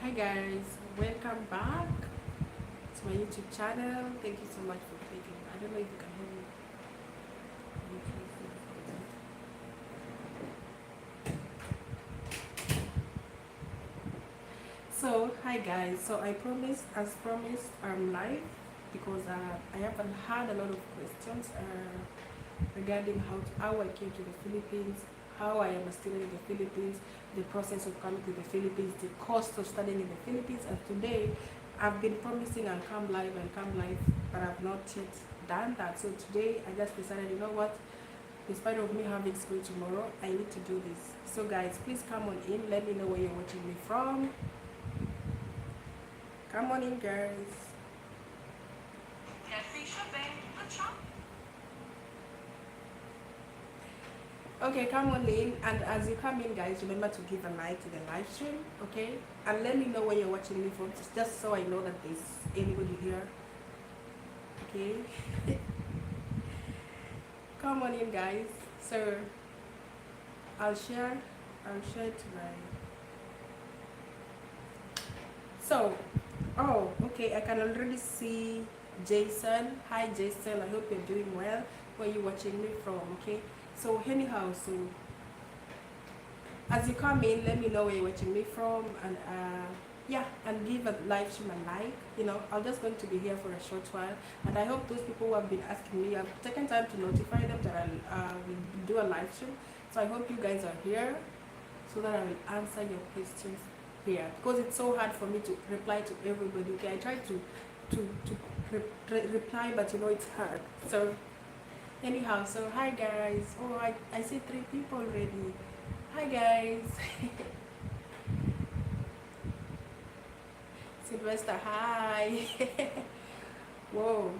Hi guys, welcome back to my YouTube channel. Thank you so much for clicking. I don't know if you can hear me. So hi guys, so I promised, as promised, I'm live because I haven't had a lot of questions regarding how I came to the Philippines, how I am a student in the Philippines, the process of coming to the Philippines, the cost of studying in the Philippines. And today I've been promising and come live, but I've not yet done that. So today I just decided, you know what, in spite of me having school tomorrow, I need to do this. So guys, please come on in, let me know where you're watching me from. Come on in guys. Get free shipping. Good shop. Okay, come on in, and as you come in guys, remember to give a like to the live stream, okay? And let me know where you're watching me from, just so I know that there's anybody here, okay? Come on in guys. So I'll share to my, so okay, I can already see Jason. Hi Jason, I hope you're doing well. Where you watching me from, okay? So anyhow, so as you come in, let me know where you're watching me from, and yeah, and give a live stream a like. You know, I'm just going to be here for a short while, and I hope those people who have been asking me, I've taken time to notify them that I will do a live stream. So I hope you guys are here so that I will answer your questions here, because it's so hard for me to reply to everybody. Okay, I try to reply, but you know it's hard. So anyhow, so hi guys. Oh, I see 3 people already. Hi guys. Sylvester, hi. Whoa.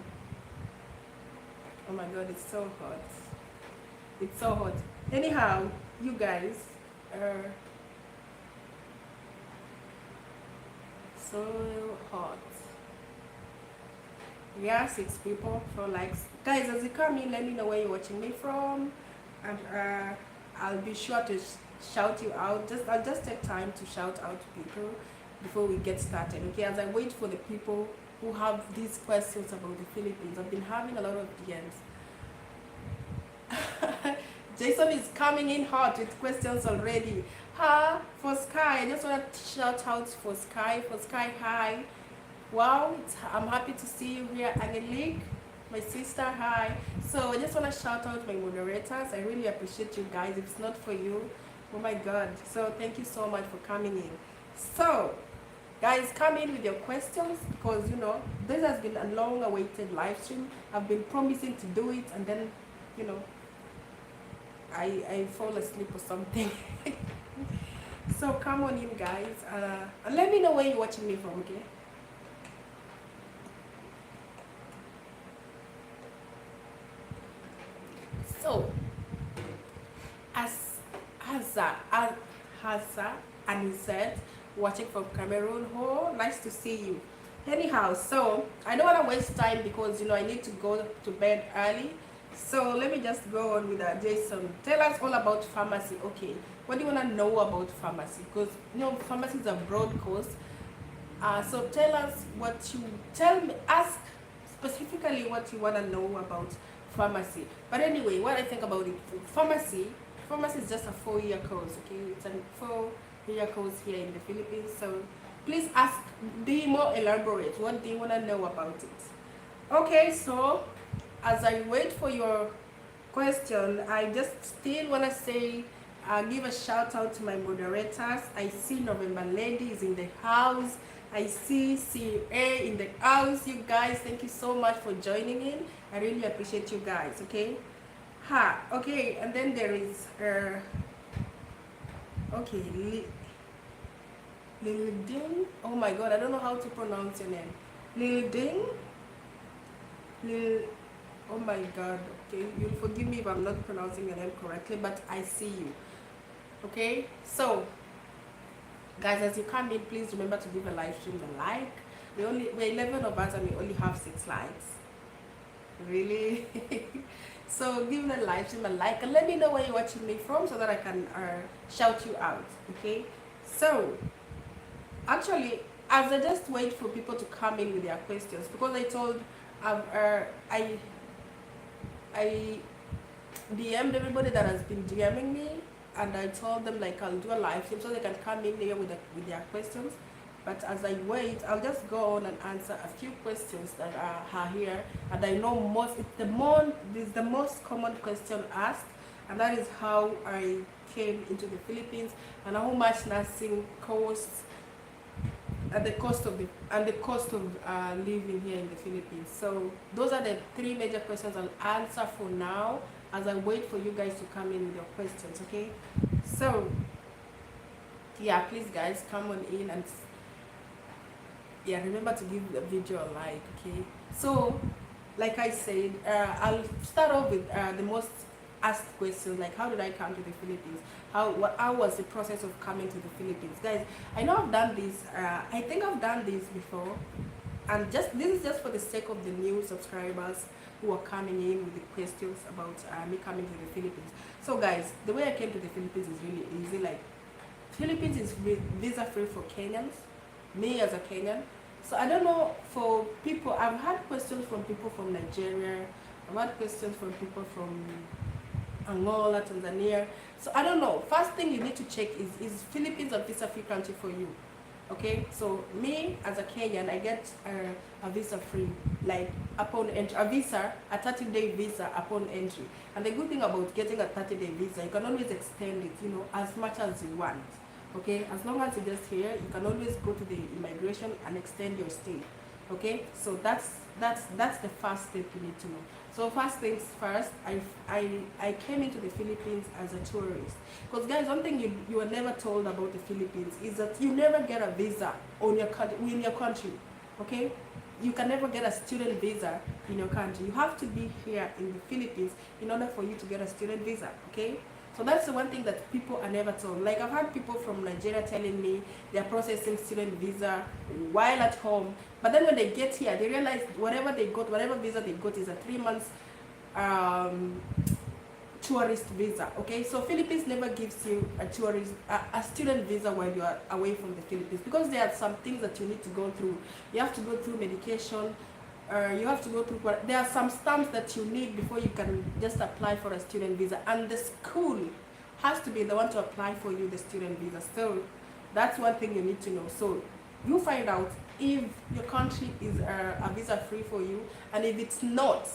Oh my god, it's so hot. It's so hot. Anyhow, you guys are so hot. We are 6 people for likes. Guys, as you come in, let me know where you're watching me from, and I'll be sure to shout you out. I'll just take time to shout out to people before we get started, okay? As I wait for the people who have these questions about the Philippines. I've been having a lot of DMs. Jason is coming in hot with questions already. For Sky, I just want to shout out for Sky. For Sky, hi. Wow, I'm happy to see you here. Angelique, my sister, hi. So I just want to shout out my moderators. I really appreciate you guys. If it's not for you, oh my god. So thank you so much for coming in. So guys, come in with your questions, because you know this has been a long awaited live stream. I've been promising to do it, and then you know I fall asleep or something. So come on in guys, and let me know where you're watching me from, okay? So as Hasa Anisette, watching from Cameroon. Oh, nice to see you. Anyhow, so I don't want to waste time, because you know I need to go to bed early. So let me just go on with Jason. Tell us all about pharmacy. Okay, what do you want to know about pharmacy? Because you know pharmacy is a broad course. So tell us what you tell me. Ask specifically what you want to know about pharmacy. But anyway, what I think about it, pharmacy is just a 4-year course. Okay, it's a 4-year course here in the Philippines. So please ask. Be more elaborate. What do you want to know about it? Okay, so as I wait for your question, I just still want to say, give a shout out to my moderators. I see November Lady is in the house. I see CA in the house. You guys, thank you so much for joining in. I really appreciate you guys, okay? Okay, and then there is, okay, Lilding. Oh my god, I don't know how to pronounce your name. Lilding? Oh my god, okay, you'll forgive me if I'm not pronouncing your name correctly, but I see you, okay? So guys, as you come in, please remember to give a live stream a like. We're 11 of us, and we only have 6 likes. Really? So give the live stream a like, and let me know where you're watching me from, so that I can shout you out, okay? So Actually, as I just wait for people to come in with their questions, because I told, I I DM'd everybody that has been DMing me, and I told them like I'll do a live stream so they can come in there with their questions. But as I wait, I'll just go on and answer a few questions that are here, and I know most. This is the most common question asked, and that is how I came into the Philippines and how much nursing costs, and the cost of living here in the Philippines. So those are the three major questions I'll answer for now as I wait for you guys to come in with your questions. Okay, so yeah, please guys come on in, and yeah, remember to give the video a like. Okay, so like I said, I'll start off with the most asked questions, like how did I come to the Philippines, how was the process of coming to the Philippines. Guys, I know I've done this, I think I've done this before, and just this is just for the sake of the new subscribers who are coming in with the questions about me coming to the Philippines. So guys, the way I came to the Philippines is really easy. Like, Philippines is visa free for Kenyans, me as a Kenyan. So I don't know, for people, I've had questions from people from Nigeria, I've had questions from people from Angola, Tanzania. So I don't know. First thing you need to check is Philippines a visa free country for you? Okay, so me as a Kenyan, I get a visa free, like upon entry, a 30-day visa upon entry. And the good thing about getting a 30-day visa, you can always extend it, as much as you want. Okay, as long as you're just here, you can always go to the immigration and extend your stay. Okay, so that's the first step you need to know. So first things first, I came into the Philippines as a tourist. Because guys, one thing you are never told about the Philippines is that you never get a visa in your country. Okay, you can never get a student visa in your country. You have to be here in the Philippines in order for you to get a student visa. Okay, so that's the one thing that people are never told. Like, I've had people from Nigeria telling me they're processing student visa while at home, but then when they get here, they realize whatever visa they got is a 3 months tourist visa. Okay, so Philippines never gives you a student visa while you are away from the Philippines, because there are some things that you need to go through. You have to go through medication. You have to go through, there are some stamps that you need before you can just apply for a student visa, and the school has to be the one to apply for you the student visa. So that's one thing you need to know. So you find out if your country is a visa free for you, and if it's not,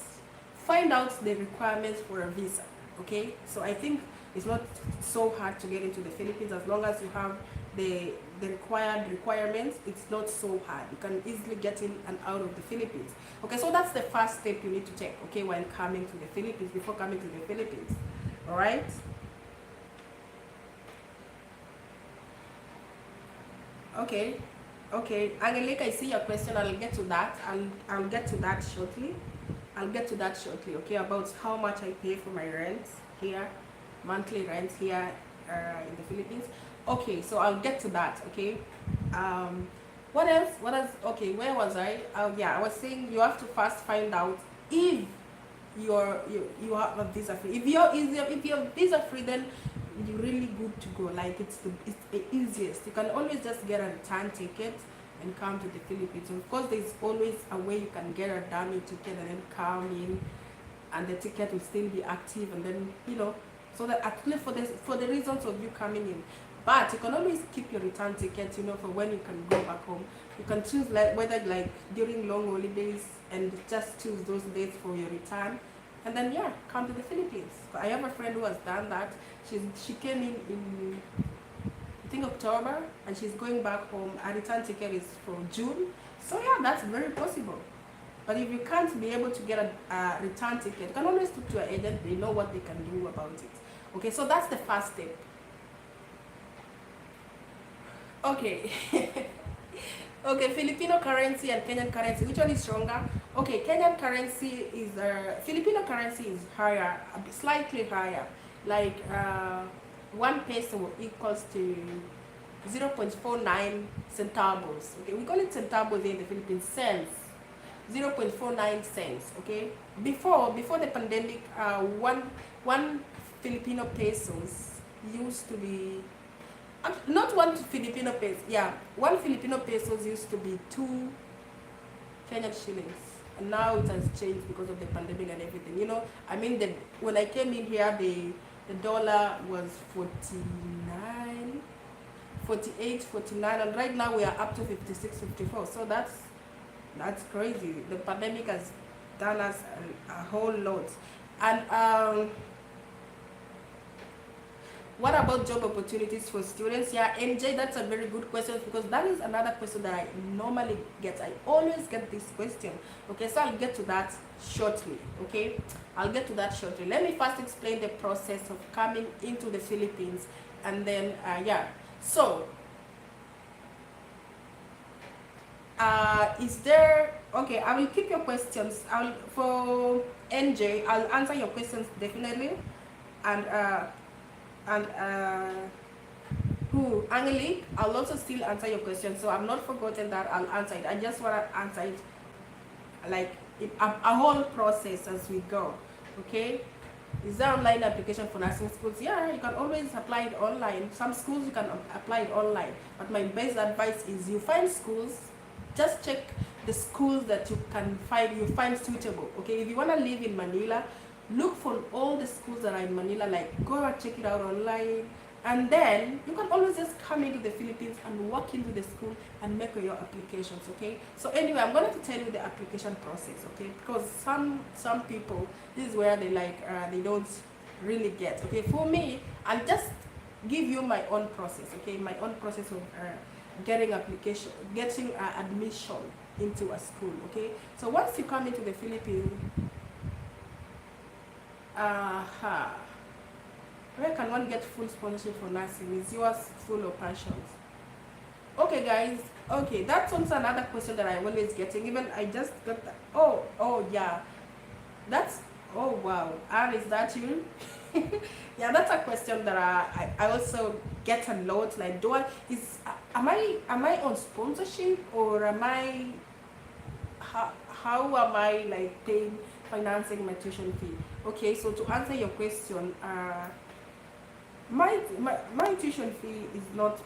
find out the requirements for a visa. Okay, so I think it's not so hard to get into the Philippines as long as you have the requirements. It's not so hard. You can easily get in and out of the Philippines. Okay, so that's the first step you need to take, okay, while coming to the Philippines, before coming to the Philippines. All right. Okay, Angelique, I see your question. I'll get to that. I'll get to that shortly. Okay, about how much I pay for my rent here, monthly rent here in the Philippines. Okay, so I'll get to that. Okay, what else? Okay, where was I? Yeah, I was saying you have to first find out if you have a visa free. If you're visa free, then you're really good to go. Like, it's the easiest. You can always just get a return ticket and come to the Philippines. Of course, there's always a way you can get a dummy ticket and then come in, and the ticket will still be active, and then so that at least for the reasons of you coming in. But you can always keep your return ticket, for when you can go back home. You can choose whether during long holidays, and just choose those dates for your return, and then come to the Philippines. I have a friend who has done that. She came in I think October, and she's going back home. Her return ticket is for June. So that's very possible. But if you can't be able to get a return ticket, you can always talk to your agent. They know what they can do about it. Okay, so that's the first step. Okay. Okay, Filipino currency and Kenyan currency, which one is stronger? Okay, Kenyan currency is Filipino currency is higher, slightly higher. Like 1 peso equals to 0.49 centavos. Okay, we call it centavos in the Philippines, cents. 0.49 cents. Okay, before the pandemic, one Filipino pesos used to be Not one Filipino peso. Yeah, one Filipino pesos used to be 2 Kenyan shillings, and now it has changed because of the pandemic and everything. I mean, when I came in here, the dollar was 49, 48, 49, and right now we are up to 56, 54. So that's crazy. The pandemic has done us a whole lot. And what about job opportunities for students? Yeah, MJ, that's a very good question, because that is another question that I normally get. I always get this question. Okay, so I'll get to that shortly. Okay, I'll get to that shortly. Let me first explain the process of coming into the Philippines, and then yeah. So is there, okay, I will keep your questions. For NJ, I'll answer your questions definitely. And and who Angelique, I'll also still answer your question, so I'm not forgotten that I'll answer it. I just want to answer it like a whole process as we go. Okay, is there online application for nursing schools? Yeah, you can always apply it online. Some schools you can apply it online, but my best advice is you find schools, just check the schools that you find suitable. Okay, if you want to live in Manila, look for all the schools that are in Manila, like go and check it out online, and then you can always just come into the Philippines and walk into the school and make your applications. Okay, so anyway, I'm going to tell you the application process. Okay, because some people, this is where they they don't really get. Okay, for me, I'll just give you my own process. Okay, my own process of getting admission into a school. Okay, so once you come into the Philippines, where can one get full sponsorship for nursing? Is yours full or partials? Okay, guys. Okay, that's also another question that I'm always getting. Even I just got that. Oh yeah. That's, oh wow. And is that you? Yeah, that's a question that I also get a lot. Like, am I on sponsorship, or am I, how am I like financing my tuition fee? Okay, so to answer your question, my tuition fee is not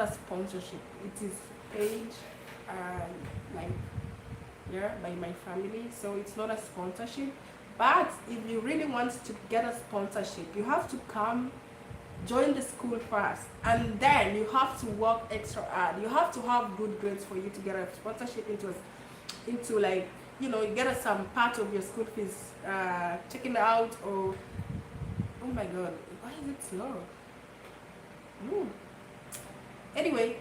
a sponsorship. It is paid like, yeah, by my family, so it's not a sponsorship. But if you really want to get a sponsorship, you have to come join the school first, and then you have to work extra hard. You have to have good grades for you to get a sponsorship into like, you get some part of your school fees taken out. Or, oh my god, why is it slow? Anyway,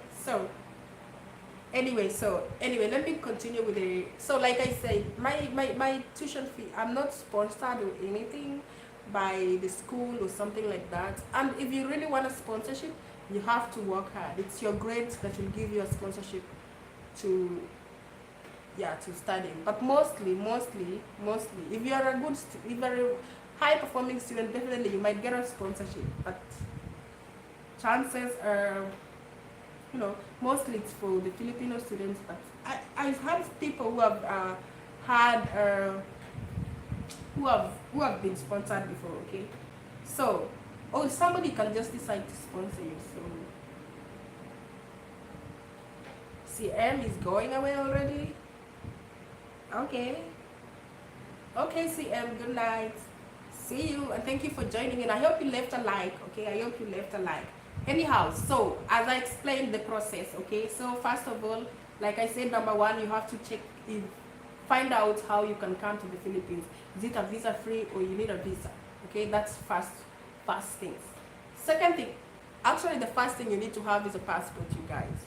let me continue with so like I said, my tuition fee, I'm not sponsored or anything by the school or something like that. And if you really want a sponsorship, you have to work hard. It's your grades that will give you a sponsorship to studying. But mostly, if you are if you are a high performing student, definitely you might get a sponsorship. But chances are, mostly it's for the Filipino students. But I've had people who have who have been sponsored before. Okay, so somebody can just decide to sponsor you. So CM is going away already. Okay, CM, good night, see you, and thank you for joining in. I hope you left a like. Okay, I hope you left a like. Anyhow, so as I explained the process, okay, so first of all, like I said, number one, you have to find out how you can come to the Philippines. Is it a visa free, or you need a visa? Okay, that's first things. Second thing, actually the first thing you need to have is a passport, you guys.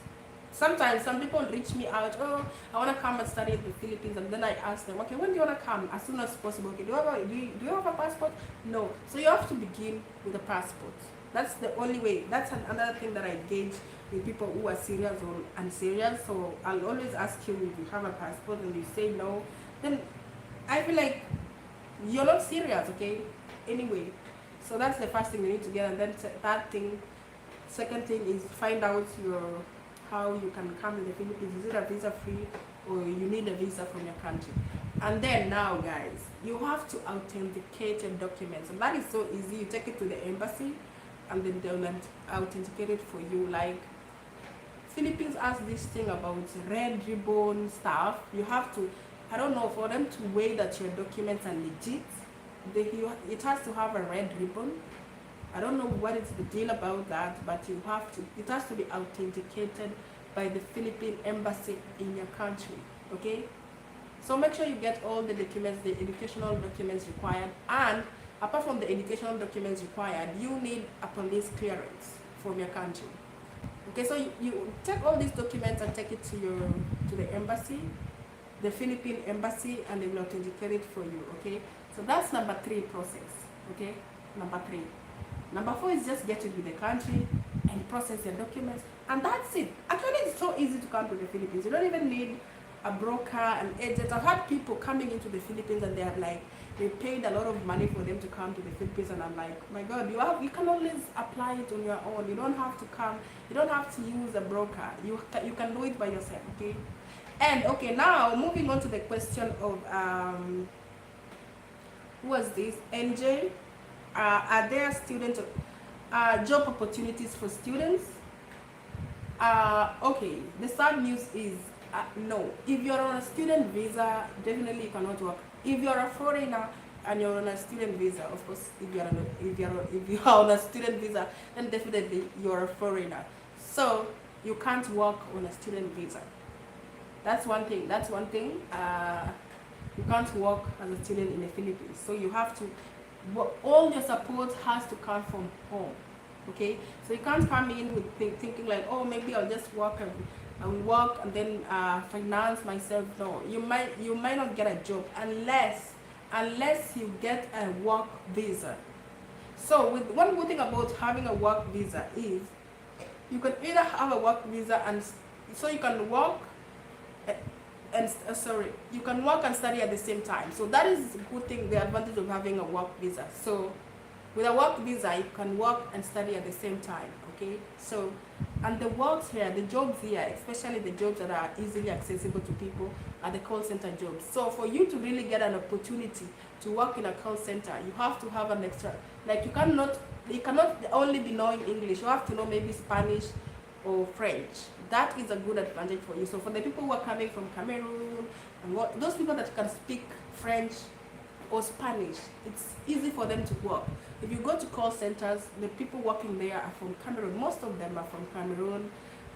Sometimes some people reach me out, I want to come and study in the Philippines, and then I ask them, okay, when do you want to come? As soon as possible. Okay, do you have a passport? No. So you have to begin with a passport. That's the only way. That's another thing that I gauge with people who are serious or unserious. So I'll always ask you if you have a passport, and you say no, then I feel like you're not serious. Okay, anyway, so that's the first thing you need to get. And then second thing is find out how you can come to the Philippines. Is it a visa free, or you need a visa from your country? And then now, guys, you have to authenticate your documents, and that is so easy. You take it to the embassy, and then they'll authenticate it for you. Like Philippines has this thing about red ribbon stuff. You have to, I don't know, for them to weigh that your documents are legit, it has to have a red ribbon. I don't know what is the deal about that, but you have to, it has to be authenticated by the Philippine embassy in your country, okay? So make sure you get all the documents, the educational documents required, and apart from the educational documents required, you need a police clearance from your country. Okay, so you take all these documents and take it to the embassy, the Philippine embassy, and they will authenticate it for you, okay? So that's number 3 process, okay? Number 3. Number 4 is just get it with the country and process your documents, and that's it. Actually, it's so easy to come to the Philippines. You don't even need a broker, an agent. I've had people coming into the Philippines and they're like, they paid a lot of money for them to come to the Philippines, and I'm like, my God, you can always apply it on your own. You don't have to come, you don't have to use a broker. You can do it by yourself, okay? And okay, now moving on to the question of who was this? NJ. Are there student job opportunities for students? Okay, the sad news is no. If you're on a student visa, definitely you cannot work. If you're a foreigner and you're on a student visa, of course, if you are on a student visa, then definitely you're a foreigner. So you can't work on a student visa. That's one thing. You can't work as a student in the Philippines. So you have to, all your support has to come from home. Okay, so you can't come in with thinking like, oh, maybe I'll just work and then finance myself. No, you might not get a job unless you get a work visa. So with one good thing about having a work visa is you can either have a work visa, and so you can work you can work and study at the same time. So that is a good thing, the advantage of having a work visa. So with a work visa, you can work and study at the same time, okay? So, and the works here, the jobs here, especially the jobs that are easily accessible to people, are the call center jobs. So for you to really get an opportunity to work in a call center, you have to have an extra, like you cannot only be knowing English, you have to know maybe Spanish or French. That is a good advantage for you. So for the people who are coming from Cameroon, and those people that can speak French or Spanish, it's easy for them to work. If you go to call centers, the people working there are from Cameroon. Most of them are from Cameroon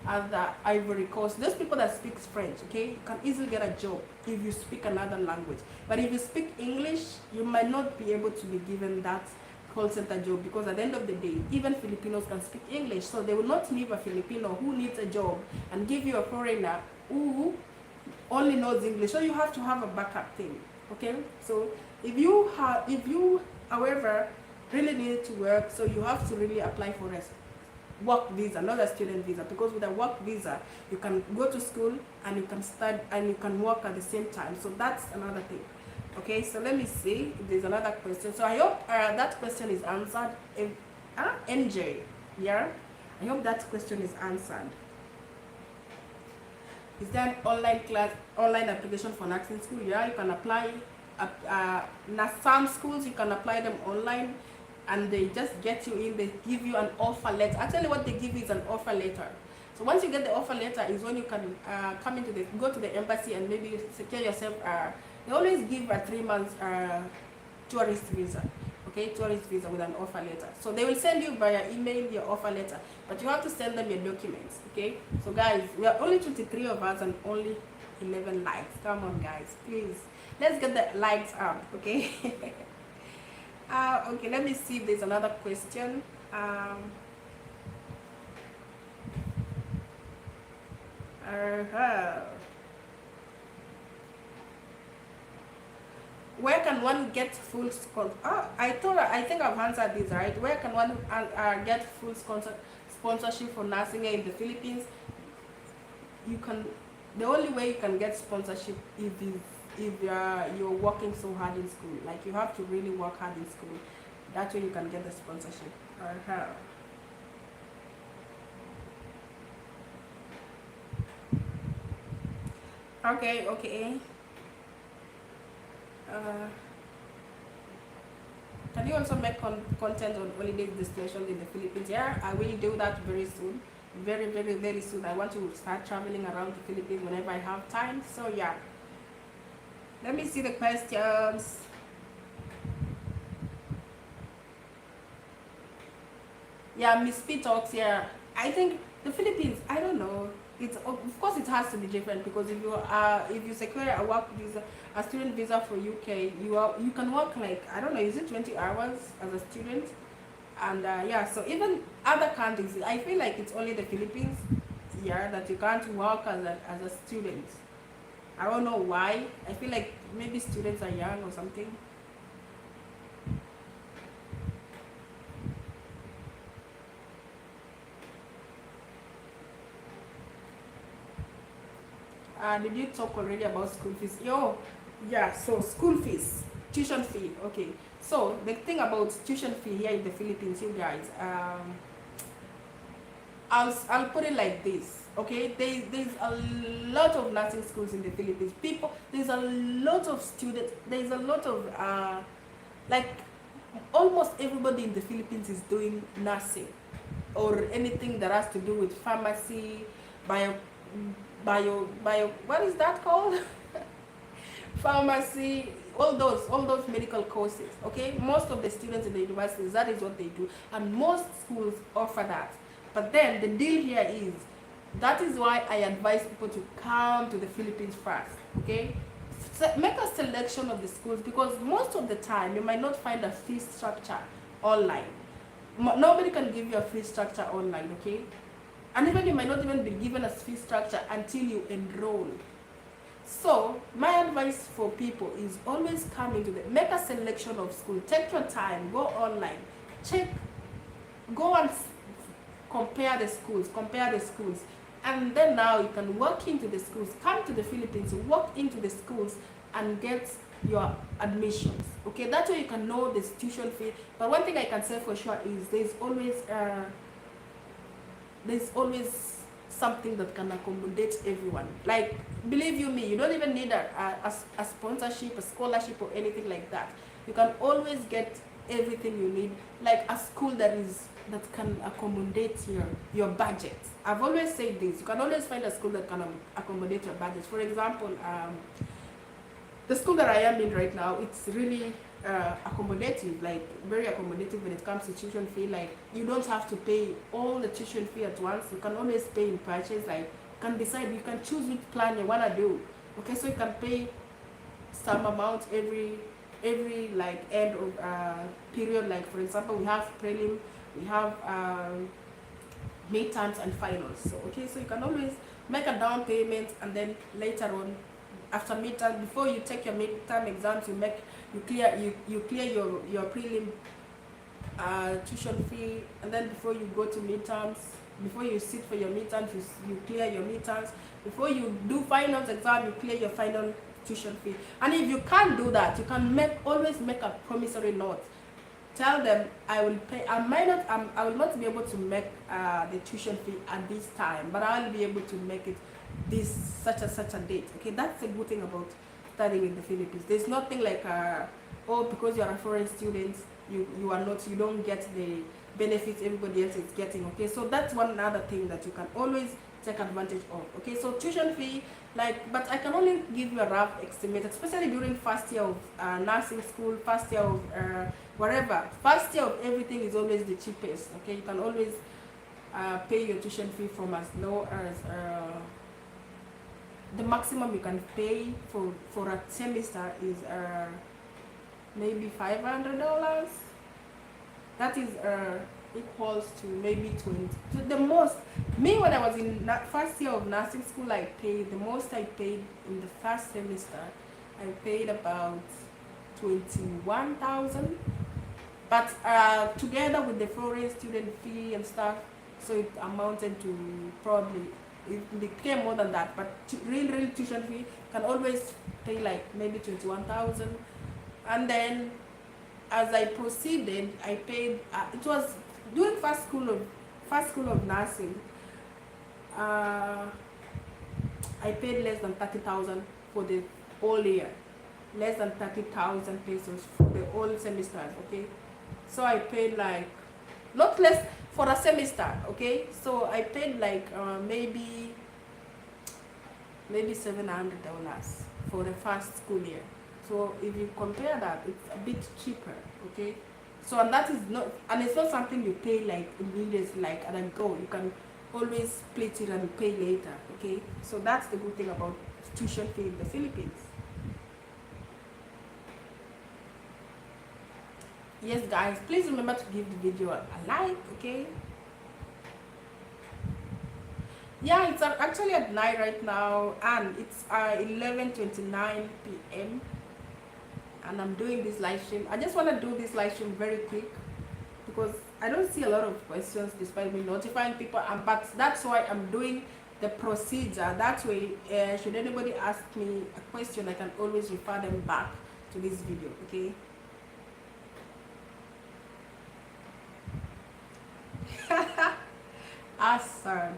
and the Ivory Coast. Those people that speak French, okay, you can easily get a job if you speak another language. But if you speak English, you might not be able to be given that call center job, because at the end of the day, even Filipinos can speak English. So they will not leave a Filipino who needs a job and give you a foreigner who only knows English. So you have to have a backup thing, okay? So if you however really need to work, so you have to really apply for a work visa, not a student visa, because with a work visa you can go to school and you can study and you can work at the same time. So that's another thing. Okay, so let me see if there's another question. So I hope that question is answered. NJ, yeah, I hope that question is answered. Is there an online application for nursing school? Yeah, you can apply. Some schools you can apply them online, and they just get you in. They give you an offer letter. Actually, what they give you is an offer letter. So once you get the offer letter, is when you can go to the embassy and maybe secure yourself. They always give a 3 months tourist visa. Okay, tourist visa with an offer letter. So they will send you via email your offer letter, but you have to send them your documents. Okay, so guys, we are only 23 of us and only 11 likes. Come on, guys, please. Let's get the likes up, okay? Okay, let me see if there's another question. Where can one get full sponsorship? I think I've answered this, right? Where can one get full sponsorship for nursing here in the Philippines? The only way you can get sponsorship if you're working so hard in school. Like, you have to really work hard in school. That's when you can get the sponsorship. Okay. Can do you also make content on holiday destinations in the Philippines? Yeah, I will do that very soon. Very, very, very soon. I want to start traveling around the Philippines whenever I have time. So yeah. Let me see the questions. Yeah, Miss P talks. Yeah, I think the Philippines. I don't know. It's of course it has to be different because if you secure a work visa, a student visa for UK, you can work like I don't know. Is it 20 hours as a student? And yeah, so even other countries, I feel like it's only the Philippines. Yeah, that you can't work as a student. I don't know why. I feel like maybe students are young or something. Did you talk already about school fees? Yo, yeah, so school fees, tuition fee. Okay, so the thing about tuition fee here in the Philippines, you guys, I'll put it like this. Okay, there's a lot of nursing schools in the Philippines. There's a lot of students. There's a lot of like almost everybody in the Philippines is doing nursing or anything that has to do with pharmacy, bio, bio. What is that called? Pharmacy. All those medical courses. Okay, most of the students in the universities, that is what they do, and most schools offer that. But then the deal here is that is why I advise people to come to the Philippines first. Okay, make a selection of the schools because most of the time you might not find a fee structure online. Nobody can give you a fee structure online. Okay, and even you might not even be given a fee structure until you enroll. So my advice for people is always come into make a selection of school. Take your time, go online, check, go and compare the schools, and then now you can walk into the schools, come to the Philippines, walk into the schools and get your admissions. Okay, that's way you can know the tuition fee. But one thing I can say for sure is there's always something that can accommodate everyone. Like, believe you me, you don't even need a sponsorship, a scholarship or anything like that. You can always get everything you need, like a school that can accommodate your budget. I've always said this, you can always find a school that can accommodate your budget. For example, the school that I am in right now, it's really accommodative, like very accommodative when it comes to tuition fee. Like, you don't have to pay all the tuition fee at once. You can always pay in purchase. Like, you can decide, you can choose which plan you want to do. Okay, so you can pay some amount every like end of period. Like, for example, we have prelim, we have midterms and finals. So okay, so you can always make a down payment, and then later on, after midterm, before you take your midterm exams, you clear your prelim tuition fee, and then before you go to midterms, before you sit for your midterms, you clear your midterms. Before you do finals exam, you clear your final tuition fee. And if you can't do that, you can always make a promissory note. Tell them, I will pay. I will not be able to make the tuition fee at this time, but I will be able to make it this such a date. Okay, that's the good thing about studying in the Philippines. There's nothing like because you are a foreign student, you don't get the benefits everybody else is getting. Okay, so that's one other thing that you can always take advantage of. Okay, so tuition fee, like, but I can only give you a rough estimate, especially during first year of nursing school, first year of whatever. First year of everything is always the cheapest. Okay, you can always pay your tuition fee from as low as the maximum you can pay for a semester is maybe $500. That is equals to maybe 20. So the most, me when I was in first year of nursing school, I paid the most I paid in the first semester. I paid about 21,000, but together with the foreign student fee and stuff, so it amounted to probably, it became more than that. But real tuition fee can always pay like maybe 21,000, and then as I proceeded, I paid. It was during first school of nursing. I paid less than 30,000 for the whole year. Less than 30,000 pesos for the whole semesters. Okay, So I paid like not less for a semester, okay? So I paid like maybe $700 for the first school year. So if you compare that, it's a bit cheaper, okay? So and that is not, and it's not something you pay like immediately, like at a go. You can always split it and pay later, okay? So that's the good thing about tuition fee in the Philippines. Yes, guys, please remember to give the video a like, okay? Yeah, it's actually at night right now, and it's 11:29 p.m. and I'm doing this live stream. I just want to do this live stream very quick because I don't see a lot of questions despite me notifying people, but that's why I'm doing the procedure. That way, should anybody ask me a question, I can always refer them back to this video, okay?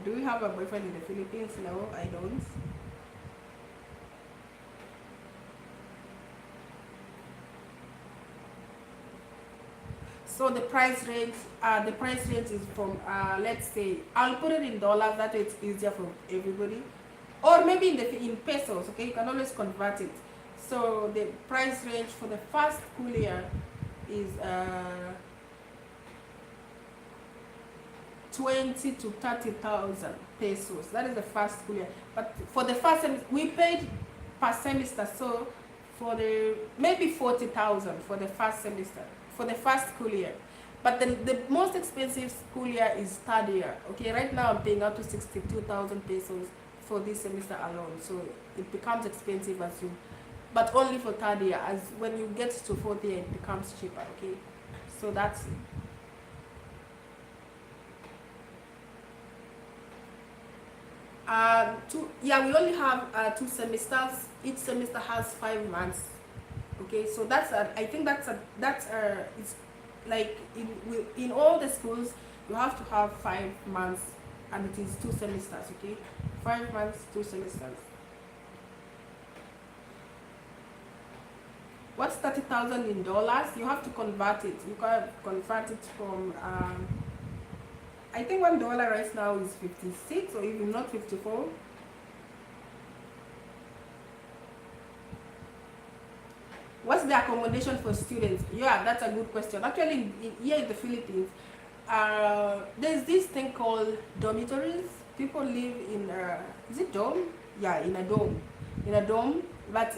Do you have a boyfriend in the Philippines? No, I don't. So the price range is from let's say, I'll put it in dollars, that way it's easier for everybody, or maybe in pesos, okay? You can always convert it. So the price range for the first school year is 20 to 30,000 pesos. That is the first school year. But for the first semester, we paid per semester, so for the maybe 40,000 for the first semester, for the first school year. But the most expensive school year is third year. Okay, right now I'm paying up to 62,000 pesos for this semester alone. So it becomes expensive as you, but only for third year. As when you get to fourth year, it becomes cheaper. Okay, so that's it. We only have 2 semesters. Each semester has 5 months. Okay, so I think it's like in all the schools you have to have 5 months, and it is 2 semesters. Okay, 5 months, 2 semesters. What's 30,000 in dollars? You have to convert it. You can convert it from I think $1 right now is 56, or even not 54. What's the accommodation for students? Yeah, that's a good question. Actually, here in the Philippines, there's this thing called dormitories. People live in is it dome? Yeah, in a dome. In a dome. But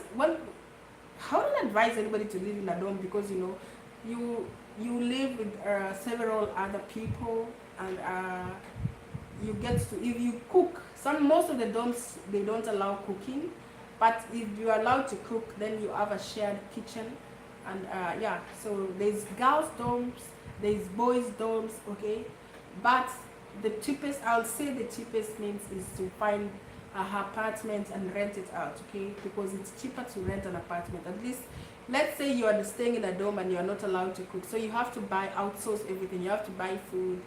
how do I advise anybody to live in a dome? Because you live with several other people, and you get to, if you cook, most of the dorms, they don't allow cooking, but if you're allowed to cook, then you have a shared kitchen. And yeah, so there's girls dorms, there's boys dorms, okay? But the cheapest, I'll say the cheapest means is to find a apartment and rent it out, okay? Because it's cheaper to rent an apartment. At least, let's say you are staying in a dorm and you are not allowed to cook, so you have to outsource everything. You have to buy food,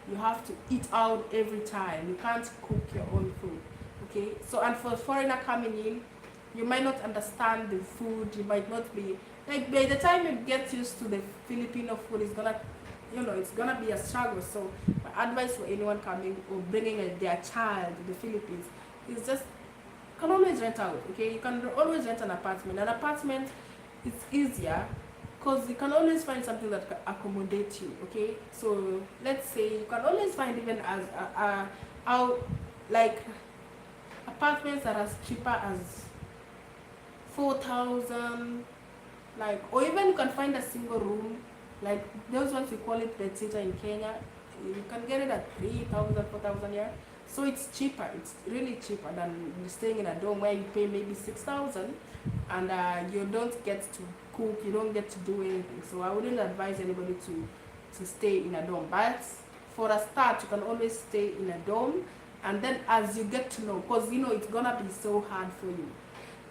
you have to eat out every time. You can't cook your own food, okay? So, and for a foreigner coming in, you might not understand the food. You might not be, like, by the time you get used to the Filipino food, it's gonna be a struggle. So my advice for anyone coming or bringing their child to the Philippines is just, you can always rent out, okay? You can always rent an apartment. An apartment, it's easier because you can always find something that can accommodate you, okay? So let's say you can always find even as like apartments that are as cheaper as 4,000, like, or even you can find a single room, like those ones we call it bedsitter in Kenya. You can get it at 3,000, 4,000, yeah. So it's cheaper. It's really cheaper than staying in a dorm where you pay maybe 6,000, and you don't get to cook, you don't get to do anything. So I wouldn't advise anybody to stay in a dorm. But for a start, you can always stay in a dorm, and then as you get to know, because it's gonna be so hard for you.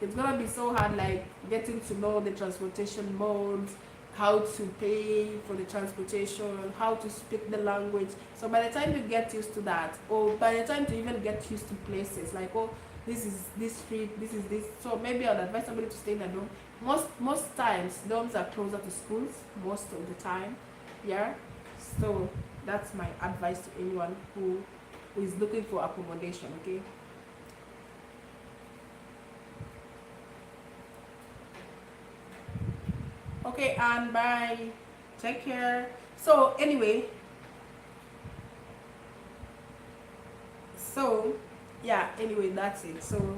It's gonna be so hard, like getting to know the transportation modes, how to pay for the transportation, how to speak the language. So by the time you get used to that, or by the time to even get used to places, like, oh, this is this street, this is this. So maybe I'd advise somebody to stay in a dorm. Most times dorms are closer to schools most of the time. Yeah, so that's my advice to anyone who is looking for accommodation. Okay. Okay, and bye. Take care. So anyway, so yeah, anyway, that's it. So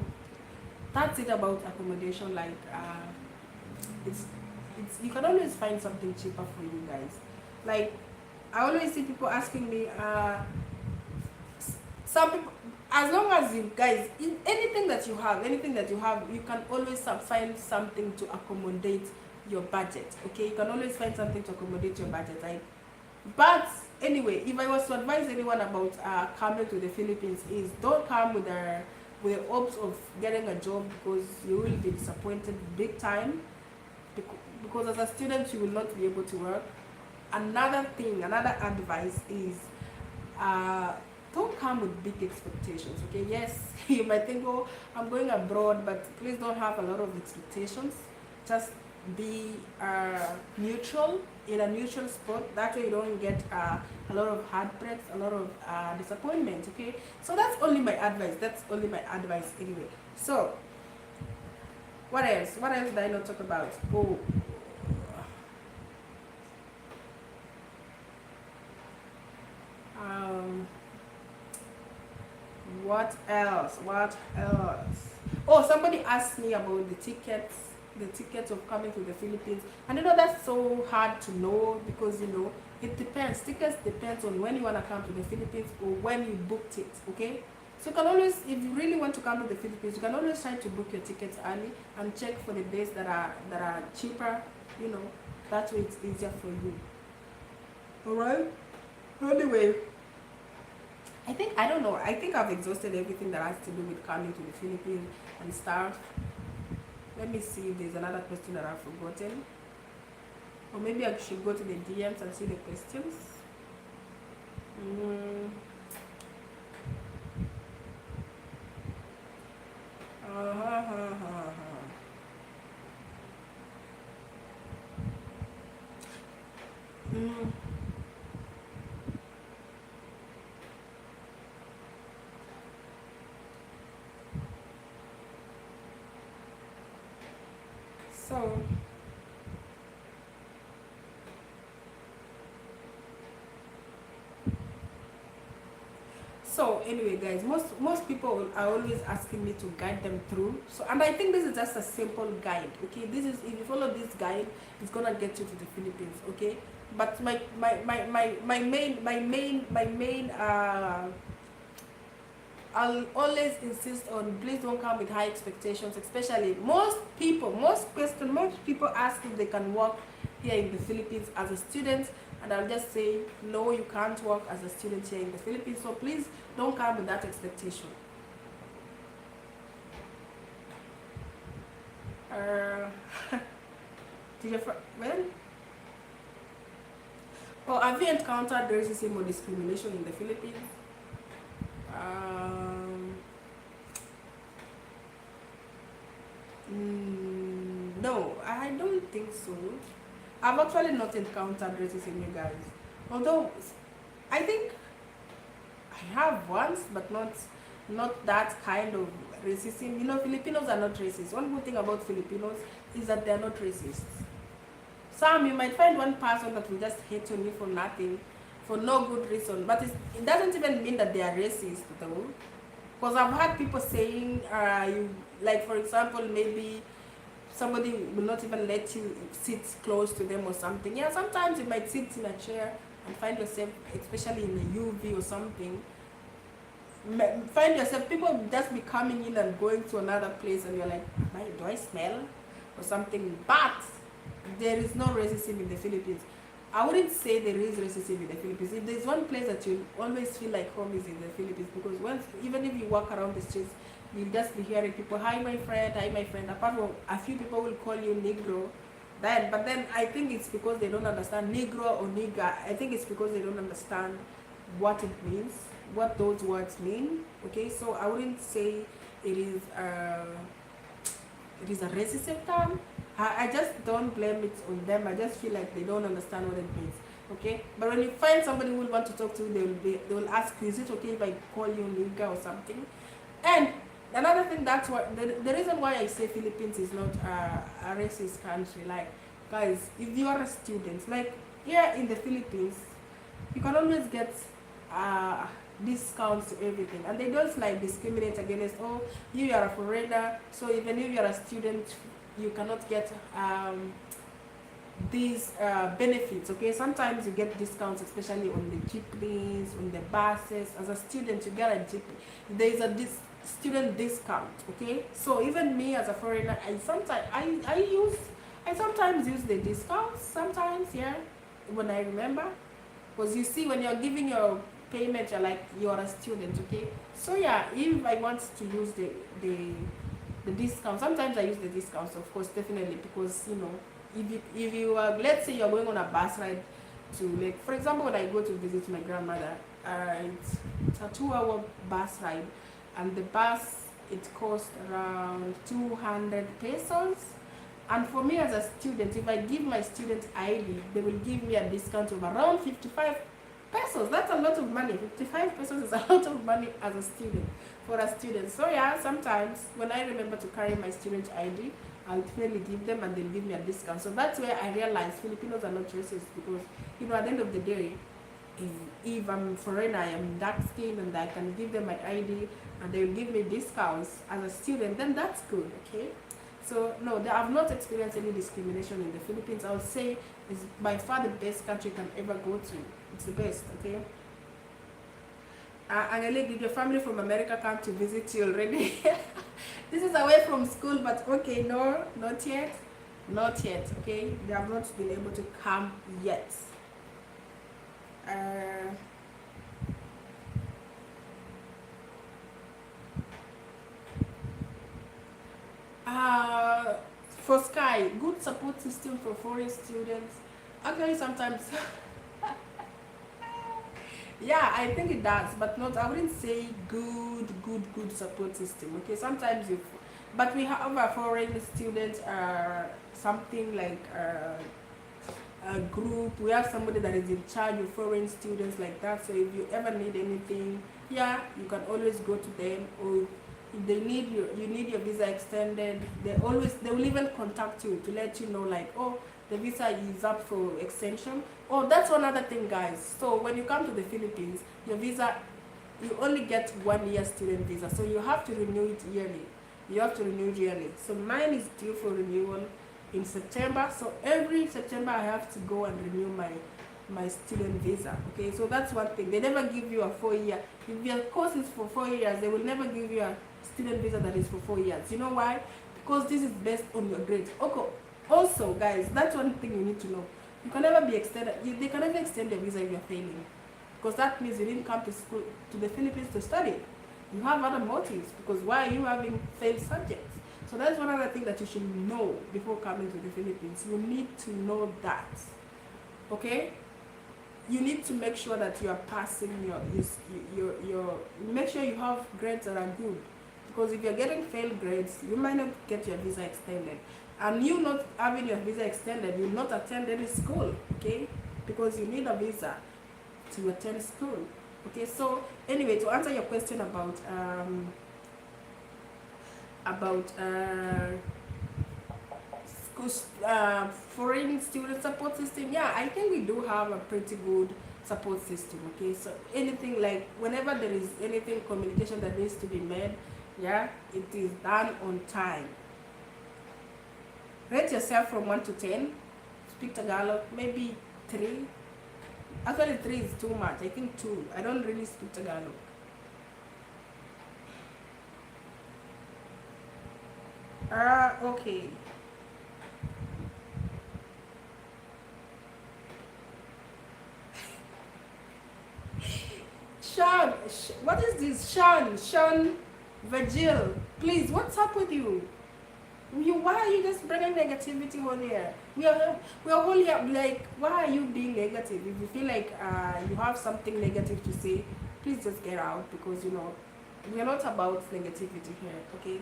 that's it about accommodation. Like it's you can always find something cheaper for you guys. Like I always see people asking me, some people, as long as you guys, anything that you have, you can always find something to accommodate your budget. Okay, you can always find something to accommodate your budget, right? But anyway, if I was to advise anyone about coming to the Philippines, is don't come with the hopes of getting a job, because you will be disappointed big time. Because as a student, you will not be able to work. Another advice is, uh, don't come with big expectations. Okay, yes, you might think, oh, I'm going abroad, but please don't have a lot of expectations. Just be neutral, in a neutral spot. That way you don't get a lot of heartbreaks, a lot of disappointment. Okay, so that's only my advice. That's only my advice anyway. So what else did I not talk about? Oh, um what else? Oh, somebody asked me about the tickets of coming to the Philippines. And that's so hard to know, because it depends. Tickets depends on when you want to come to the Philippines or when you booked it. Okay, so you can always, if you really want to come to the Philippines, you can always try to book your tickets early and check for the days that are cheaper. That way it's easier for you. All right. Anyway, I don't know. I think I've exhausted everything that has to do with coming to the Philippines and stuff. Let me see if there's another question that I've forgotten. Or maybe I should go to the DMs and see the questions. Mm. Mm. So anyway, guys, most people are always asking me to guide them through. So, and I think this is just a simple guide. Okay, this is, if you follow this guide, it's gonna get you to the Philippines. Okay, but my main I'll always insist on, please don't come with high expectations. Especially most people ask if they can work here in the Philippines as a student, and I'll just say no, you can't work as a student here in the Philippines. So please don't come with that expectation. Uh, did you well? Or have you encountered racism or discrimination in the Philippines? Um, no, I don't think so. I've actually not encountered racism, you guys. Although I think I have once, but not that kind of racism. Filipinos are not racist. One good thing about Filipinos is that they're not racist. Some, you might find one person that will just hate on you for nothing, for no good reason. But it doesn't even mean that they are racist, though. Because I've had people saying, like for example, maybe somebody will not even let you sit close to them or something. Yeah, sometimes you might sit in a chair and find yourself, especially in a UV or something, find yourself, people will just be coming in and going to another place, and you're like, do I smell or something? But there is no racism in the Philippines. I wouldn't say there is racism in the Philippines. If there's one place that you always feel like home, is in the Philippines, because even if you walk around the streets, you'll just be hearing people, hi my friend, hi my friend. Apart from a few people will call you Negro, but then I think it's because they don't understand Negro or Nigga. I think it's because they don't understand what it means, what those words mean. Okay, so I wouldn't say it is a racist term. I just don't blame it on them. I just feel like they don't understand what it means. Okay, but when you find somebody who will want to talk to you, they will ask you, is it okay if I call you Nika or something? And another thing, that's what the reason why I say Philippines is not a racist country. Like, guys, if you are a student, like here in the Philippines, you can always get uh, discounts to everything, and they don't like discriminate against, oh, you are a foreigner, so even if you are a student, you cannot get these benefits. Okay, sometimes you get discounts, especially on the jeepneys, on the buses. As a student, you get a jeepney, there is a student discount. Okay, so even me as a foreigner, I sometimes use the discounts sometimes, yeah, when I remember, because you see, when you're giving your payment, you're a student. Okay, so yeah, if I want to use the discount, sometimes I use the discounts, of course, definitely, because if you let's say you're going on a bus ride to, like, for example, when I go to visit my grandmother, it's a 2-hour bus ride, and the bus, it costs around 200 pesos. And for me as a student, if I give my student ID, they will give me a discount of around 55 pesos. That's a lot of money. 55 pesos is a lot of money as a student, for a student. So yeah, sometimes when I remember to carry my student ID, I'll definitely give them, and they'll give me a discount. So that's where I realize Filipinos are not racist, because at the end of the day, if I'm foreigner, I am dark skinned, and I can give them my ID and they'll give me discounts as a student, then that's good. Okay, so no, they have not experienced any discrimination in the Philippines. I would say it's by far the best country you can ever go to. It's the best. Okay, Angelique, did your family from America come to visit you already? This is away from school, but okay, no, not yet. Not yet, okay? They have not been able to come yet. For Sky, good support system for foreign students. Actually, sometimes, yeah, I think it does, but not, I wouldn't say good support system. Okay, sometimes but we have a foreign student, something like a group. We have somebody that is in charge of foreign students, like that. So if you ever need anything, yeah, you can always go to them. Or if they need you need your visa extended, they will even contact you to let you know, like, oh, the visa is up for extension. Oh, that's one other thing, guys. So when you come to the Philippines, your visa, you only get 1 year student visa, so you have to renew it yearly. So mine is due for renewal in September. So every September I have to go and renew my student visa. Okay, so that's one thing. They never give you a 4 year. If your course is for 4 years, they will never give you a student visa that is for 4 years. You know why? Because this is based on your grades. Okay. Also, guys, that's one thing you need to know. You can never be extended. They can never extend your visa if you're failing, because that means you didn't come to school, to the Philippines, to study. You have other motives, because why are you having failed subjects? So that's one other thing that you should know before coming to the Philippines. You need to know that. Okay? You need to make sure that you are passing your make sure you have grades that are good. Because if you're getting failed grades, you might not get your visa extended. And you not having your visa extended, you will not attend any school, okay? Because you need a visa to attend school. Okay, so anyway, to answer your question about foreign student support system, yeah, I think we do have a pretty good support system. Okay, so anything, like whenever there is anything, communication that needs to be made, yeah, it is done on time. Rate yourself from 1 to 10. Speak Tagalog, maybe 3. Actually, 3 is too much. I think 2. I don't really speak Tagalog. Okay. Sean, what is this? Sean Virgil, please, what's up with you? Why are you just bringing negativity on here? We are all here. Like, why are you being negative? If you feel like you have something negative to say, please just get out, because we are not about negativity here. Okay.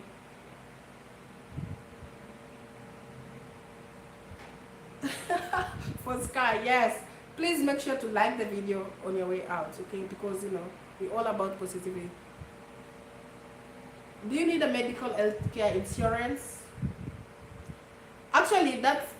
For Sky, yes. Please make sure to like the video on your way out, okay? Because you know we're all about positivity. Do you need a medical health care insurance? Actually, that's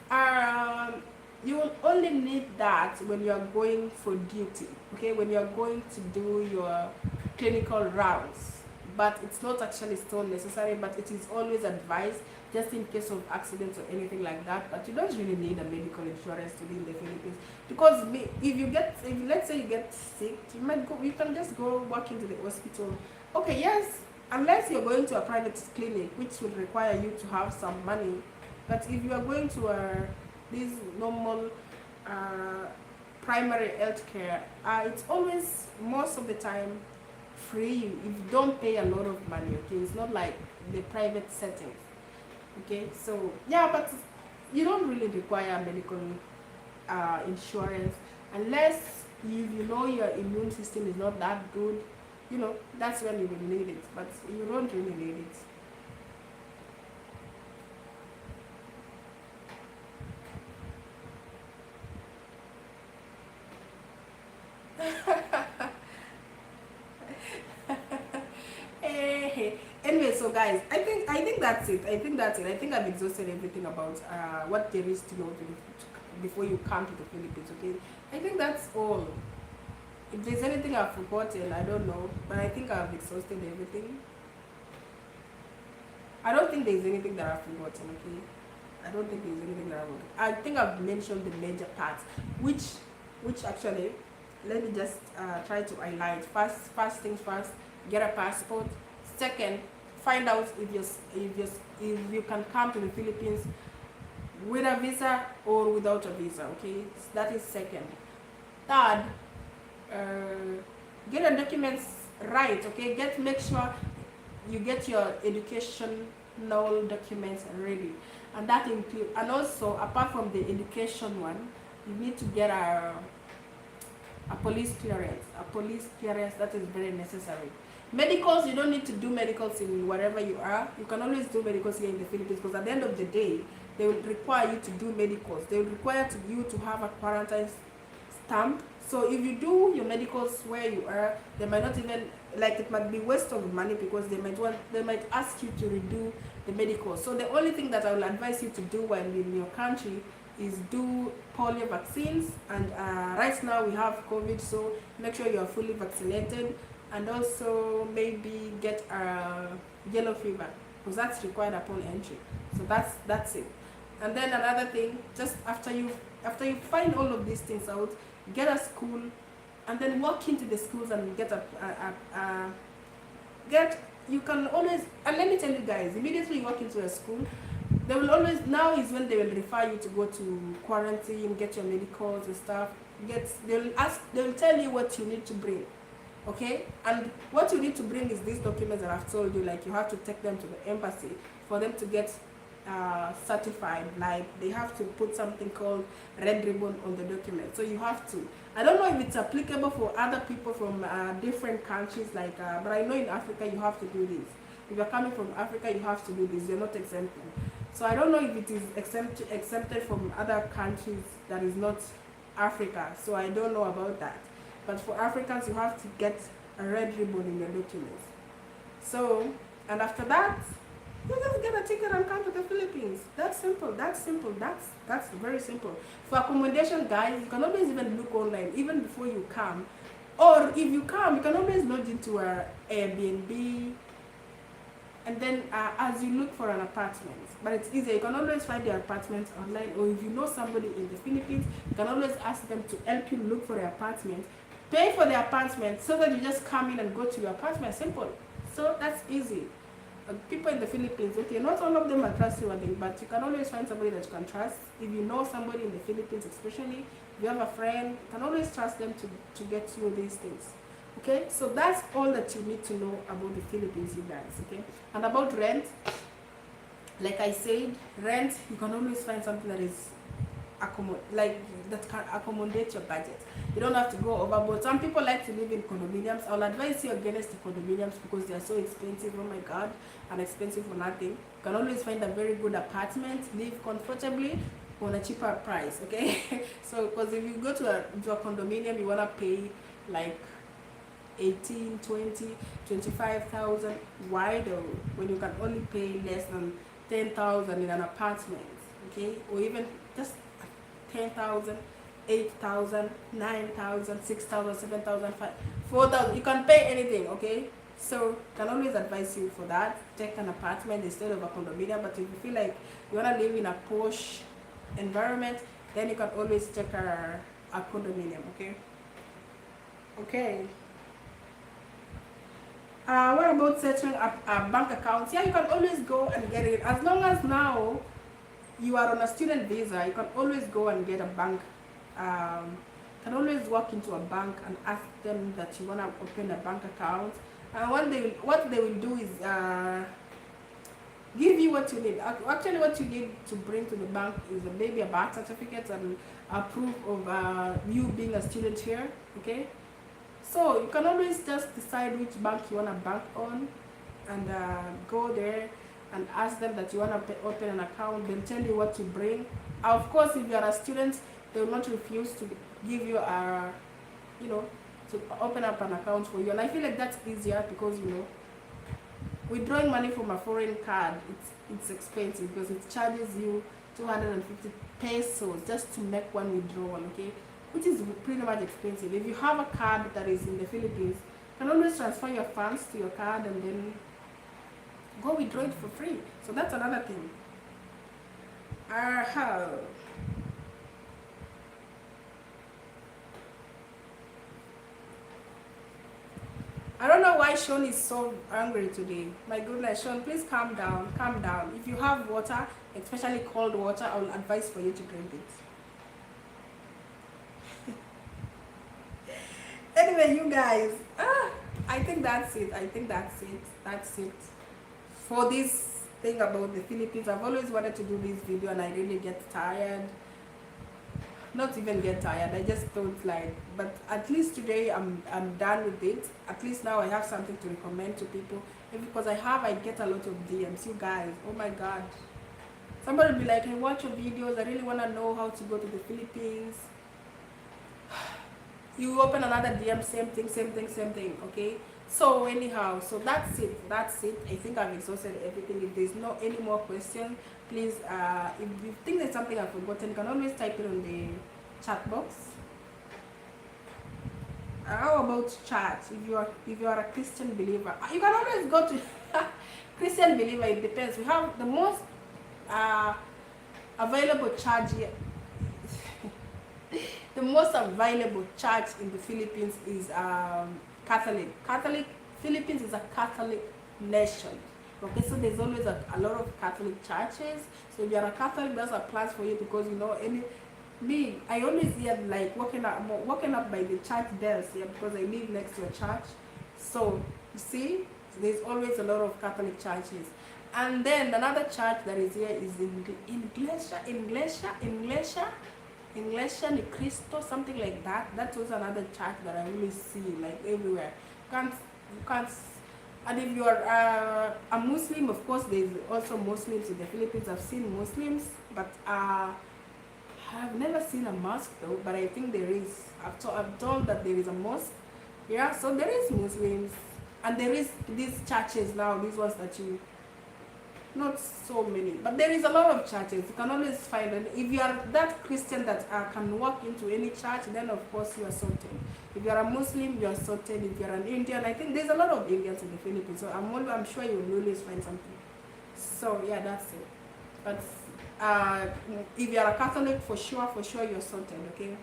you will only need that when you are going for duty, okay? When you are going to do your clinical rounds, but it's not actually still necessary, but it is always advised just in case of accidents or anything like that. But you don't really need a medical insurance to be in the Philippines, because if let's say you get sick, you can just go walk into the hospital. Okay, yes, unless you're going to a private clinic, which would require you to have some money. But if you are going to this normal primary health care, it's always, most of the time, free. If you don't pay a lot of money, okay? It's not like the private settings, okay? So yeah, but you don't really require medical insurance unless you know your immune system is not that good. You know, that's when you will need it, but you don't really need it. Anyway, so guys, I think that's it. I think that's it. I think I've exhausted everything about what there is to know before you come to the Philippines. Okay, I think that's all. If there's anything I've forgotten, I don't know, but I think I've exhausted everything. I don't think there's anything that I've forgotten. Okay, I don't think there's anything that I've forgotten. I think I've mentioned the major parts, which actually, let me just try to highlight. First things first, get a passport. Second, find out if you can come to the Philippines with a visa or without a visa. Okay, so that is second. Third, get your documents right. Okay, make sure you get your educational documents ready, and that include, and also apart from the education one, you need to get a police clearance. A police clearance, that is very necessary. Medicals, you don't need to do medicals in wherever you are. You can always do medicals here in the Philippines, because at the end of the day, they will require you to do medicals. They will require you to have a quarantine stamp. So if you do your medicals where you are, they might not even, like, it might be waste of money, because they might ask you to redo the medicals. So the only thing that I will advise you to do while in your country is do polio vaccines, and right now we have COVID, so make sure you are fully vaccinated, and also maybe get yellow fever, because that's required upon entry. So that's it. And then another thing, just after you find all of these things out, get a school, and then walk into the schools and get you can always, and let me tell you guys, immediately you walk into a school, they will always, now is when they will refer you to go to quarantine, get your medicals and stuff. They will tell you what you need to bring, okay? And what you need to bring is these documents that I've told you. Like, you have to take them to the embassy for them to get certified. Like, they have to put something called red ribbon on the document. So you have to, I don't know if it's applicable for other people from different countries, like but I know in Africa you have to do this. If you're coming from Africa, you have to do this. You're not exempted. So I don't know if it is exempted from other countries that is not Africa. So I don't know about that. But for Africans, you have to get a red ribbon in your documents. So, and after that, you just get a ticket and come to the Philippines. That's simple. That's simple. That's very simple. For accommodation, guys, you can always even look online even before you come. Or if you come, you can always log into a Airbnb, and then as you look for an apartment. But it's easier. You can always find the apartment online, or if you know somebody in the Philippines, you can always ask them to help you look for the apartment. Pay for the apartment so that you just come in and go to your apartment. Simple. So that's easy. People in the Philippines, okay, not all of them are trustworthy, but you can always find somebody that you can trust. If you know somebody in the Philippines, especially if you have a friend, you can always trust them to get you these things. Okay, so that's all that you need to know about the Philippines, you guys. Okay, and about rent, like I said, rent, you can always find something that is that can accommodate your budget. You don't have to go overboard. Some people like to live in condominiums. I'll advise you against the condominiums because they are so expensive. Oh my god, and expensive for nothing. You can always find a very good apartment, live comfortably, on a cheaper price, okay? So because if you go to a condominium, you want to pay like 18, 20, 25,000. Why though, when you can only pay less than 10,000 in an apartment, okay? Or even just 10,000, 8,000, 9,000, 6,000, 7,000, 4,000. You can pay anything, okay? So can always advise you for that. Take an apartment instead of a condominium. But if you feel like you wanna live in a posh environment, then you can always take a condominium, okay? Okay. What about setting up a bank account? Yeah, you can always go and get it. As long as now you are on a student visa, you can always go and get a bank. Can always walk into a bank and ask them that you want to open a bank account. And what they will do is give you what you need. Actually, what you need to bring to the bank is maybe a birth certificate and a proof of you being a student here. Okay, so you can always just decide which bank you want to bank on, and go there and ask them that you want to open an account. They'll tell you what to bring. Of course, if you are a student, they will not refuse to give you a, to open up an account for you. And I feel like that's easier because, withdrawing money from a foreign card, it's expensive because it charges you 250 pesos just to make one withdrawal, okay? Which is pretty much expensive. If you have a card that is in the Philippines, you can always transfer your funds to your card and then go withdraw it for free. So that's another thing. I don't know why Sean is so angry today. My goodness, Sean, please calm down. Calm down. If you have water, especially cold water, I will advise for you to drink it. Anyway, you guys, I think that's it. That's it for this thing about the Philippines. I've always wanted to do this video and I really get tired. Not even get tired, I just don't like. But at least today I'm done with it. At least now I have something to recommend to people. And because I get a lot of DMs. You guys, oh my god, somebody will be like, I watch your videos, I really want to know how to go to the Philippines. You open another DM, same thing, okay? So anyhow, so that's it. I think I've exhausted everything. If there's no any more questions, please, if you think there's something I've forgotten, you can always type it on the chat box. How about chat? If you are a Christian believer, you can always go to Christian believer. It depends. We have the most available church here. The most available church in the Philippines is Catholic. Philippines is a Catholic nation. Okay, so there's always a lot of Catholic churches. So if you're a Catholic, that's a plus for you because I always hear like walking up by the church bells here because I live next to a church. So you see, there's always a lot of Catholic churches. And then another church that is here is Iglesia ni Cristo, something like that. That was another church that I really see like everywhere. You can't. And if you are a Muslim, of course, there's also Muslims in the Philippines. I've seen Muslims, but I've never seen a mosque though. But I think there is. I've told that there is a mosque. Yeah, so there is Muslims, and there is these churches now. These ones that you. Not so many, but there is a lot of churches. You can always find it. If you are that Christian that can walk into any church, then of course you are sorted. If you are a Muslim, you are sorted. If you are an Indian, I think there's a lot of Indians in the Philippines, so I'm sure you will always find something. So yeah, that's it. But if you are a Catholic, for sure you're sorted. Okay.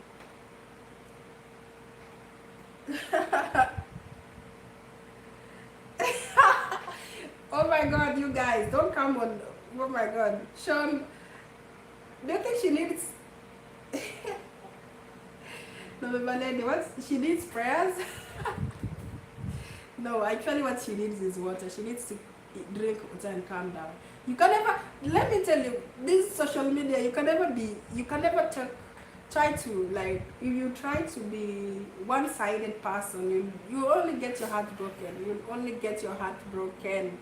Oh my god, you guys, don't come on. Oh my god. Sean, do you think she needs she needs prayers? No, actually what she needs is water. She needs to drink water and calm down. You can never, let me tell you, this social media, you can never try to, like, if you try to be one-sided person, you only get your heart broken. You only get your heart broken.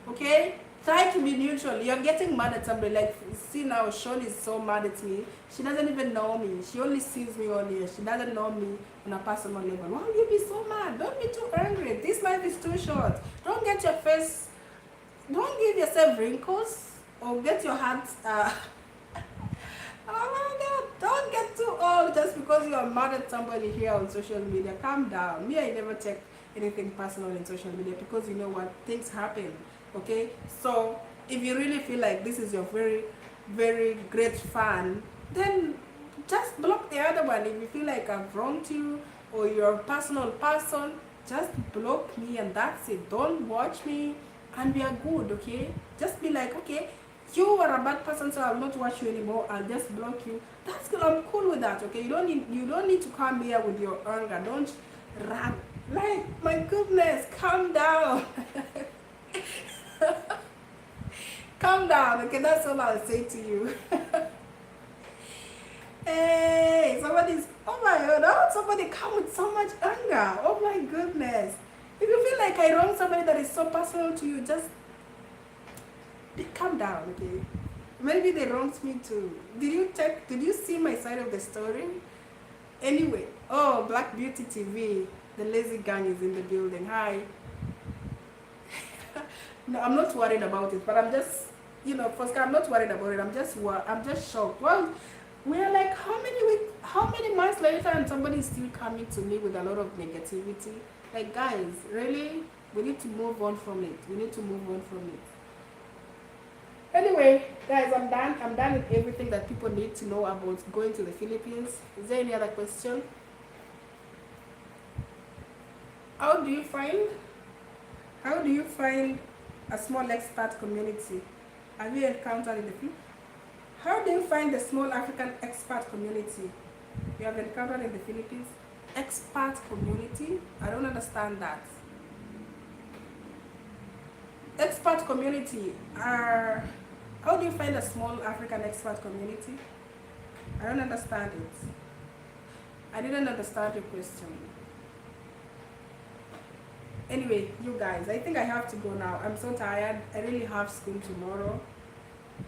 Okay, Try to be neutral. You're getting mad at somebody. Like, see now, Sean is so mad at me. She doesn't even know me. She only sees me on here. She doesn't know me on a personal level. Why will you be so mad? Don't be too angry. This life is too short. Don't get your face, don't give yourself wrinkles or get your hands, oh my God, don't get too old just because you are mad at somebody here on social media. Calm down. Me, I never take anything personal in social media because you know what, things happen. Okay, so if you really feel like this is your very, very great fan, then just block the other one. If you feel like I've wronged you or you're a personal person, just block me and that's it. Don't watch me and we are good. Okay, just be like, okay, you are a bad person, so I'll not watch you anymore. I'll just block you. That's good. I'm cool with that. Okay, you don't need to come here with your anger. Don't run. Like, my goodness, calm down. Calm down. Okay, that's all I'll say to you. Hey, somebody's, oh my God, oh, somebody come with so much anger. Oh my goodness. If you feel like I wrong somebody that is so personal to you, just calm down, okay? Maybe they wronged me too. Did you see my side of the story? Anyway, oh, Black Beauty TV, the lazy gang is in the building. Hi. No, I'm not worried about it, but I'm just, you know, first, I'm not worried about it. I'm just shocked. Well, we're like, how many months later and somebody is still coming to me with a lot of negativity? Like, guys, really? We need to move on from it. We need to move on from it. Anyway, guys, I'm done. I'm done with everything that people need to know about going to the Philippines. Is there any other question? How do you find a small expat community? Have you encountered in the Philippines? How do you find the small African expat community you have encountered in the Philippines? Expat community? I don't understand that. Expat community are, how do you find a small African expat community? I don't understand it. I didn't understand your question. Anyway, you guys, I think I have to go now. I'm so tired. I really have school tomorrow.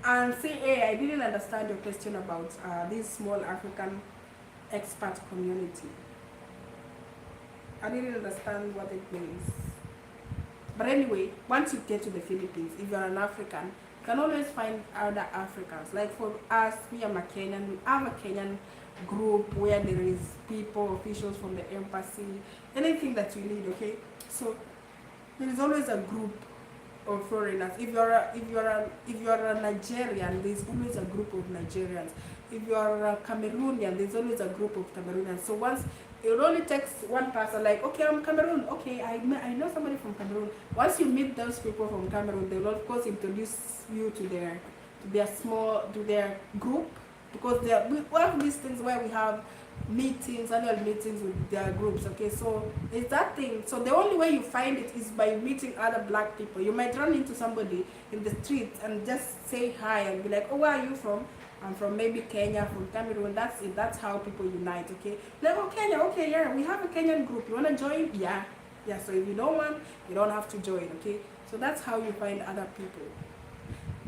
And say, hey, I didn't understand your question about this small African expat community. I didn't understand what it means. But anyway, once you get to the Philippines, if you're an African, you can always find other Africans. Like for us, we are Kenyan. We have a Kenyan group where there is people, officials from the embassy, anything that you need. Okay, so there is always a group of foreigners. If you're a Nigerian, there's always a group of Nigerians. If you're a Cameroonian, there's always a group of Cameroonians. So once it only takes one person, like, okay, I'm Cameroon, okay, I know somebody from Cameroon. Once you meet those people from Cameroon, they will of course introduce you to their group, because we have these things where we have annual meetings with their groups. Okay, so it's that thing. So the only way you find it is by meeting other black people. You might run into somebody in the street and just say hi and be like, oh, where are you from? I'm from maybe Kenya, from Cameroon. That's it. That's how people unite. Okay, like, oh, Kenya, okay, yeah, we have a Kenyan group, you want to join? Yeah. So if you don't want, you don't have to join. Okay, so that's how you find other people.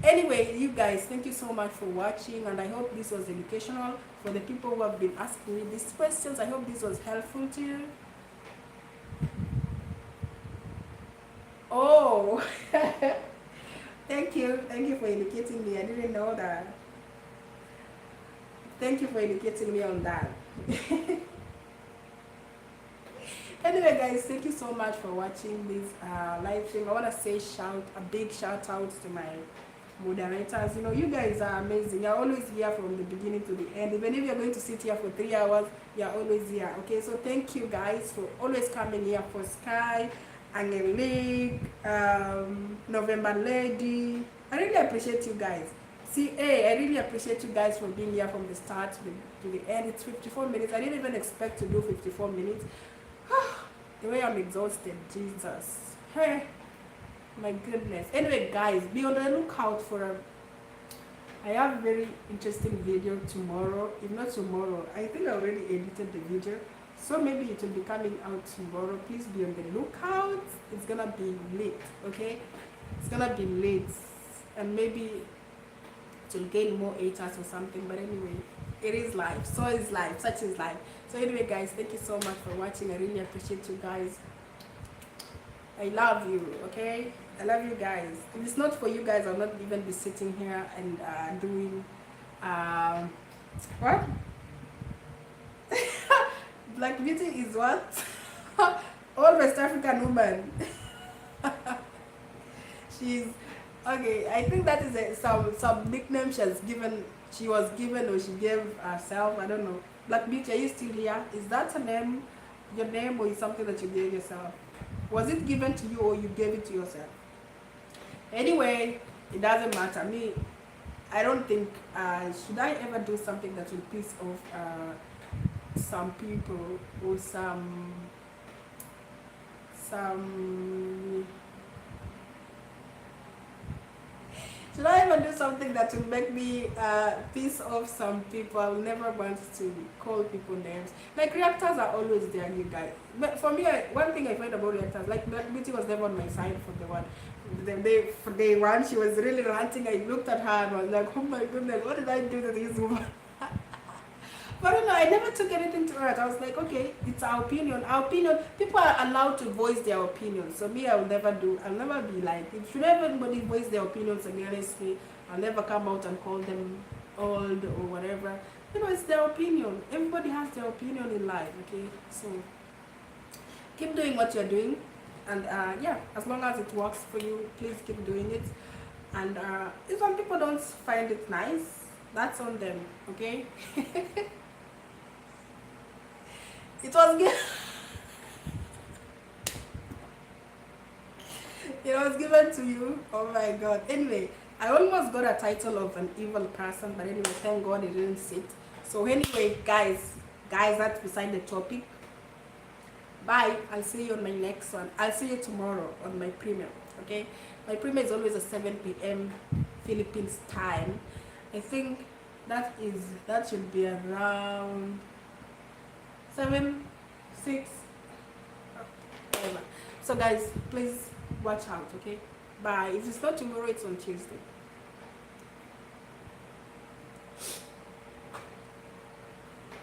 Anyway, you guys, thank you so much for watching, and I hope this was educational for the people who have been asking me these questions. I hope this was helpful to you. Oh, thank you for educating me. I didn't know that. Thank you for educating me on that. Anyway, guys, thank you so much for watching this live stream. I want to say a big shout out to my moderators. You know, you guys are amazing. You're always here from the beginning to the end. Even if you're going to sit here for 3 hours, you're always here. Okay, so thank you guys for always coming here. For Sky, Angelique, November Lady, I really appreciate you guys. I really appreciate you guys for being here from the start to the end. It's 54 minutes. I didn't even expect to do 54 minutes. The way I'm exhausted, Jesus. Hey, my goodness. Anyway, guys, be on the lookout for I have a very interesting video tomorrow. If not tomorrow, I think I already edited the video, so maybe it will be coming out tomorrow. Please be on the lookout. It's gonna be lit. Okay, it's gonna be lit. and maybe to gain more haters or something. But anyway, it is life. So is life. Such is life. So anyway, guys, thank you so much for watching. I really appreciate you guys. I love you. Okay, I love you guys. If it's not for you guys, I'll not even be sitting here and doing what? Black beauty is what? All West African woman. She's okay. I think that is some nickname she was given or she gave herself. I don't know. Black beauty, are you still here? Is that a name, your name, or is something that you gave yourself? Was it given to you or you gave it to yourself? Anyway, it doesn't matter. Me, I don't think should I ever do something that will piss off some people or some should I ever do something that will make me piss off some people? I will never want to call people names. Like reactors are always there, you guys. But for me, one thing I find about reactors, like Black Beauty was never on my side for for day one. She was really ranting. I looked at her and was like, oh my goodness, what did I do to this woman? But I don't know, I never took anything to heart. I was like, okay, it's our opinion. Our opinion, people are allowed to voice their opinions. So me, I'll never be like, if anybody voice their opinions against me, I'll never come out and call them old or whatever. You know, it's their opinion. Everybody has their opinion in life, okay? So keep doing what you're doing. And yeah, as long as it works for you, please keep doing it. And if some people don't find it nice, that's on them, okay? It was given. It was given to you. Oh my god. Anyway, I almost got a title of an evil person, but anyway, thank God it didn't sit. So anyway, guys, that's beside the topic. Bye. I'll see you on my next one. I'll see you tomorrow on my premium. Okay? My premium is always at 7 p.m. Philippines time. I think that should be around 7, 6, whatever. So guys, please watch out, okay? Bye. If it's not tomorrow, it's on Tuesday.